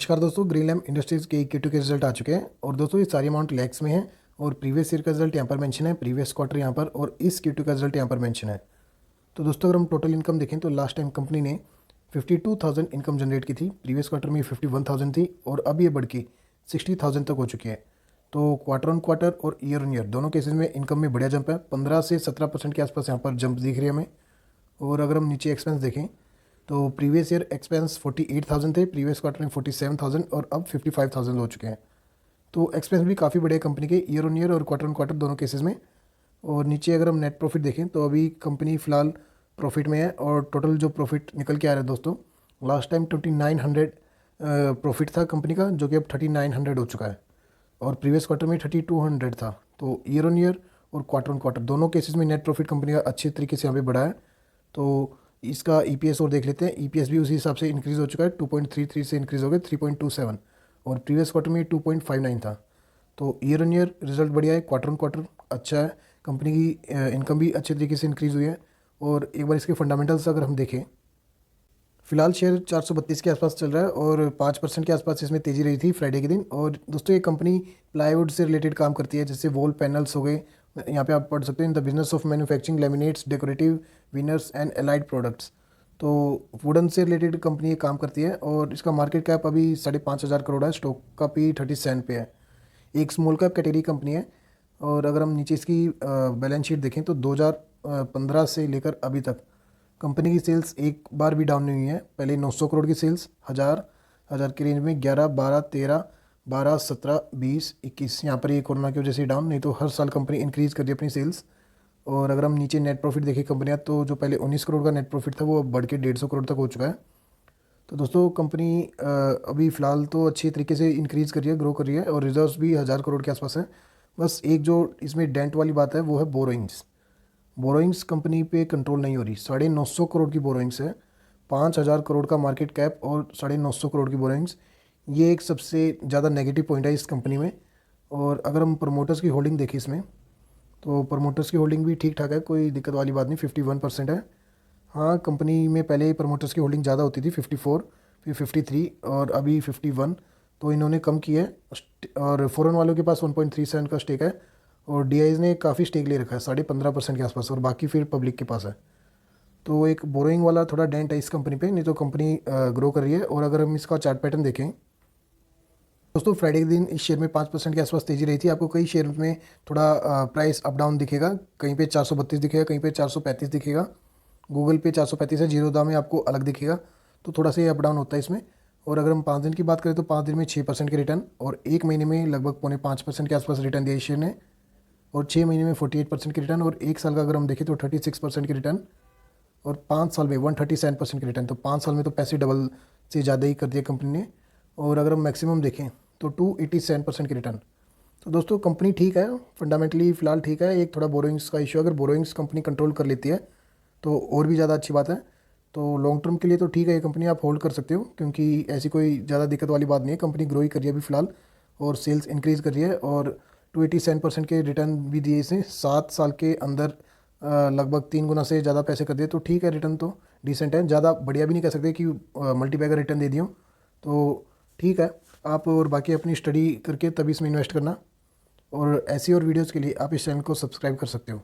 नमस्कार दोस्तों, green lamp industries के Q2 के रिजल्ट आ चुके हैं और दोस्तों ये सारी अमाउंट लैक्स में है और प्रीवियस ईयर का रिजल्ट यहाँ पर मेंशन है, प्रीवियस क्वार्टर यहाँ पर और इस Q2 का रिजल्ट यहाँ पर मेंशन है। तो दोस्तों अगर हम टोटल इनकम देखें तो लास्ट टाइम कंपनी ने 52,000 इनकम जनरेट की थी, प्रीवियस क्वार्टर में 51,000 थी और अब ये बढ़ के 60,000 तक हो चुकी है। तो क्वार्टर ऑन क्वार्टर और ईयर ऑन ईयर दोनों केसेस में इनकम में बढ़िया जंप है, 15 से 17% के आसपास यहाँ पर जंप दिख रही है हमें। और अगर हम नीचे एक्सपेंस देखें तो प्रीवियस ईयर एक्सपेंस 48,000 थे, प्रीवियस क्वार्टर में 47,000 और अब 55,000 हो चुके हैं। तो एक्सपेंस भी काफ़ी बड़े हैं कंपनी के ईयर ऑन ईयर और क्वार्टर ऑन क्वार्टर दोनों केसेस में। और नीचे अगर हम नेट प्रॉफिट देखें तो अभी कंपनी फ़िलहाल प्रॉफिट में है और टोटल जो प्रॉफिट निकल के आ रहा है दोस्तों, लास्ट टाइम 2900 प्रॉफिट था कंपनी का, जो कि अब 3900 हो चुका है और प्रीवियस क्वार्टर में 3200 था। तो ईयर ऑन ईयर और क्वार्टर ऑन क्वार्टर दोनों केसेस में नेट प्रॉफिट कंपनी का अच्छे तरीके से यहाँ पे बढ़ा है। तो इसका ईपीएस और देख लेते हैं, ईपीएस भी उसी हिसाब से इंक्रीज़ हो चुका है, 2.33 से इंक्रीज़ हो गया 3.27 और प्रीवियस क्वार्टर में 2.59 था। तो ईयर ऑन ईयर रिजल्ट बढ़िया है, क्वार्टर ऑन क्वार्टर अच्छा है, कंपनी की इनकम भी अच्छे तरीके से इंक्रीज़ हुई है। और एक बार इसके फंडामेंटल्स अगर हम देखें, फिलहाल शेयर 432 के आसपास चल रहा है और 5% के आसपास इसमें तेज़ी रही थी फ्राइडे के दिन। और दोस्तों ये कंपनी प्लाईवुड से रिलेटेड काम करती है, जैसे वॉल पैनल्स हो गए, यहाँ पे आप पढ़ सकते हैं, in the business of manufacturing laminates decorative winners and allied products. तो वुडन से रिलेटेड कंपनी ये काम करती है और इसका मार्केट कैप अभी 5,500 करोड़ है, स्टॉक का पी 37 पे है, एक स्मॉल कैप कैटेगरी कंपनी है। और अगर हम नीचे इसकी बैलेंस शीट देखें तो 2015 से लेकर अभी तक कंपनी की सेल्स एक बार भी डाउन नहीं हुई है। पहले 900 करोड़ की सेल्स हज़ार की रेंज में 11, 12, 13, 12, 17, 20, 21, यहाँ पर ये कोरोना की वजह से डाउन, नहीं तो हर साल कंपनी इंक्रीज़ कर रही है अपनी सेल्स। और अगर हम नीचे नेट प्रॉफिट देखें कंपनियाँ, तो जो पहले 19 करोड़ का नेट प्रॉफिट था वो अब बढ़ के 150 करोड़ तक हो चुका है। तो दोस्तों कंपनी अभी फ़िलहाल तो अच्छी तरीके से इंक्रीज़ कर रही है, ग्रो कर रही है और रिजर्व्स भी 1000 करोड़ के आसपास है। बस एक जो इसमें डेंट वाली बात है वो है बोरोइंग्स कंपनी पे कंट्रोल नहीं हो रही, 950 करोड़ की बोरोइंग्स है, 5000 करोड़ का मार्केट कैप और 950 करोड़ की बोरोइंग्स, ये एक सबसे ज़्यादा नेगेटिव पॉइंट है इस कंपनी में। और अगर हम प्रमोटर्स की होल्डिंग देखें इसमें, तो प्रमोटर्स की होल्डिंग भी ठीक ठाक है, कोई दिक्कत वाली बात नहीं, 51% है। हाँ, कंपनी में पहले प्रमोटर्स की होल्डिंग ज़्यादा होती थी, 54, फिर 53 और अभी 51, तो इन्होंने कम की है। और फॉरेन वालों के पास 1.37 का स्टेक है और डीआईज ने काफ़ी स्टेक ले रखा है, 15.5% के आसपास, और बाकी फिर पब्लिक के पास है। तो एक बोरोइंग वाला थोड़ा डेंट है इस कंपनी पे, नहीं तो कंपनी ग्रो कर रही है। और अगर हम इसका चार्ट पैटर्न देखें दोस्तों, फ्राइडे के दिन इस शेयर में 5% के आसपास तेज़ी रही थी। आपको कई शेयर में थोड़ा प्राइस अप डाउन दिखेगा, कहीं पे 432 दिखेगा, कहीं पे 435 दिखेगा, गूगल पे 435 है, जीरोधा में आपको अलग दिखेगा, तो थोड़ा सा ये अप डाउन होता है इसमें। और अगर हम 5 दिन की बात करें तो 5 दिन में 6% के रिटर्न और एक महीने में लगभग 4.5% के आसपास रिटर्न दिया इस शेयर ने, और 6 महीने में 48% की रिटर्न, और एक साल का अगर हम देखें तो 36% की रिटर्न, और 5 साल में 137% की रिटर्न। तो 5 साल में तो पैसे डबल से ज़्यादा ही कर दिया कंपनी ने। और अगर हम मैक्सिमम देखें तो 287% की रिटर्न। तो दोस्तों कंपनी ठीक है, फंडामेंटली फ़िलहाल ठीक है, एक थोड़ा बोरोइंग्स का इशू, अगर बोरोइंग्स कंपनी कंट्रोल कर लेती है तो और भी ज़्यादा अच्छी बात है। तो लॉन्ग टर्म के लिए तो ठीक है, ये कंपनी आप होल्ड कर सकते हो, क्योंकि ऐसी कोई ज़्यादा दिक्कत वाली बात नहीं है, कंपनी ग्रो ही कर रही है अभी फ़िलहाल और सेल्स इंक्रीज़ कर रही है। और 287% के रिटर्न भी दिए इसने 7 साल के अंदर, लगभग 3 गुना से ज़्यादा पैसे कर दिए, तो ठीक है, रिटर्न तो डिसेंट है, ज़्यादा बढ़िया भी नहीं कह सकते कि मल्टीपैगर रिटर्न दे दियो, तो ठीक है। आप और बाकी अपनी स्टडी करके तभी इसमें इन्वेस्ट करना, और ऐसी और वीडियोज़ के लिए आप इस चैनल को सब्सक्राइब कर सकते हो।